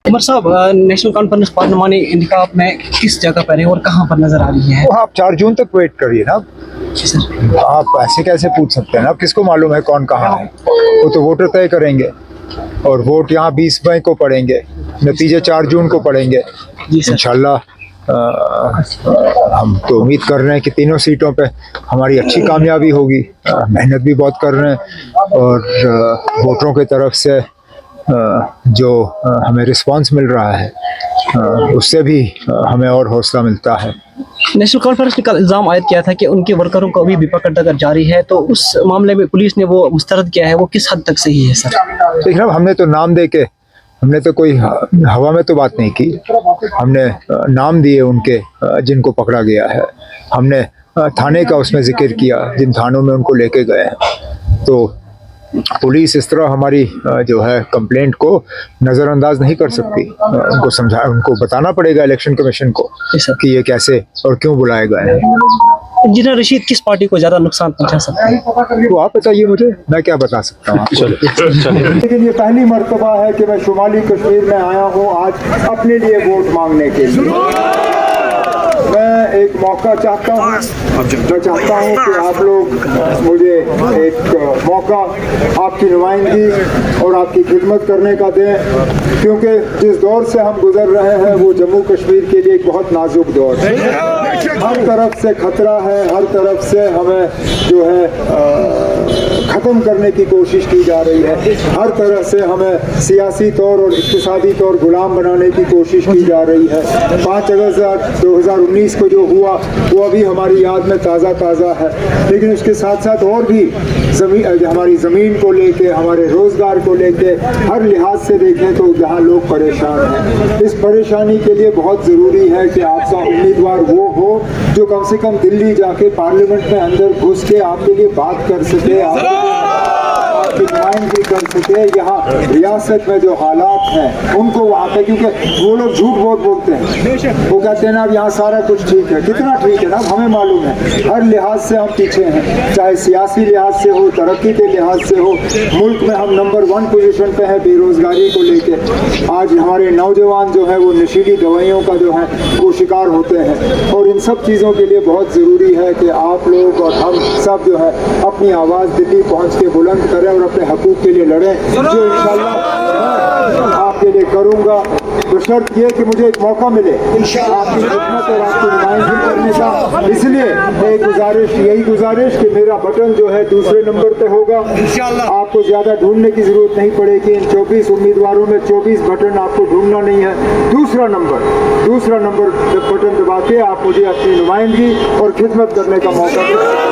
उमर साहब, national conference parliamentary इंतखाब में किस जगह पर है और कहाँ पर नजर आ रही है? तो आप 4 जून तक वेट करिए ना। जी सर। आप ऐसे कैसे पूछ सकते हैं ना, किसको मालूम है कौन कहाँ है? वो तो वोटर तय करेंगे और वोट यहाँ 20 मई को पड़ेंगे, नतीजे 4 जून को पड़ेंगे। जी सर। इंशाल्लाह हम तो उम्मीद कर रहे हैं कि तीनों सीटों पे हमारी अच्छी कामयाबी होगी। मेहनत भी बहुत कर रहे हैं और वोटरों की तरफ से जो हमें रिस्पांस मिल रहा है उससे भी हमें और हौसला मिलता है। नेशनल कॉन्फ्रेंस ने कल इल्ज़ाम आयद किया था कि उनके वर्करों को अभी भी पकड़ जारी है, तो उस मामले में पुलिस ने वो मुस्तरद किया है, वो किस हद तक सही है सर? देखिए, हमने तो नाम दे के, हमने तो कोई हवा में तो बात नहीं की। हमने नाम दिए उनके जिनको पकड़ा गया है। हमने थाने का उसमें जिक्र किया जिन थानों में उनको लेके गए हैं। तो पुलिस इस तरह हमारी जो है कंप्लेंट को नज़रअंदाज नहीं कर सकती। उनको समझा, उनको बताना पड़ेगा इलेक्शन कमीशन को कि ये कैसे और क्यों बुलाए गए हैं। इंजीनियर रशीद किस पार्टी को ज़्यादा नुकसान पहुंचा सकता है? तो आप बताइए मुझे, मैं क्या बता सकता हूँ। लेकिन ये पहली मर्तबा है कि मैं शुमाली कश्मीर में आया हूँ आज अपने लिए वोट मांगने के लिए। मैं एक मौका चाहता हूँ, मैं चाहता हूँ कि आप लोग मुझे एक मौका आपकी नुमाइंदगी और आपकी खिदमत करने का दें, क्योंकि जिस दौर से हम गुजर रहे हैं वो जम्मू कश्मीर के लिए एक बहुत नाजुक दौर है। हर तरफ से खतरा है, हर तरफ से हमें जो है ख़त्म करने की कोशिश की जा रही है। हर तरह से हमें सियासी तौर और इक़्तिसादी तौर गुलाम बनाने की कोशिश की जा रही है। 5 अगस्त 2019 को जो हुआ वो अभी हमारी याद में ताज़ा है, लेकिन उसके साथ साथ और भी हमारी ज़मीन को लेके, हमारे रोज़गार को लेके, हर लिहाज से देखें तो यहाँ लोग परेशान हैं। इस परेशानी के लिए बहुत ज़रूरी है कि आपका उम्मीदवार वो हो जो कम से कम दिल्ली जाके पार्लियामेंट में अंदर घुस के आपके लिए बात कर सके, आपकी नुमाइंदगी कर सके। यहाँ रियासत में जो हालात हैं उनको वहाँ पे, क्योंकि वो लोग झूठ बहुत बोलते हैं, वो कहते हैं ना अब यहाँ सारा कुछ ठीक है। कितना ठीक है ना, हमें मालूम है। हर लिहाज से हम पीछे हैं, चाहे सियासी लिहाज से हो, तरक्की के लिहाज से हो। मुल्क में हम नंबर 1 पोजीशन पे है बेरोजगारी को लेके। आज हमारे नौजवान जो है वो नशीली दवाइयों का जो है वो शिकार होते हैं, और इन सब चीज़ों के लिए बहुत ज़रूरी है कि आप लोग और हम सब जो है अपनी आवाज़ दिल्ली पहुँच के बुलंद करें और अपने हकूक़ के लिए लड़ें, जो इंशाल्लाह आपके लिए करूँगा। तो शर्त ये कि मुझे एक मौका मिले आपकी खिदमत और आपकी नुमाइंदगी करने का। इसलिए एक गुजारिश, यही गुजारिश कि मेरा बटन जो है दूसरे नंबर पे होगा। आपको ज़्यादा ढूंढने की ज़रूरत नहीं पड़ेगी। इन 24 उम्मीदवारों में 24 बटन आपको ढूंढना नहीं है। दूसरा नंबर बटन दबा के आप मुझे अपनी नुमाइंदगी और खिदमत करने का मौका दें।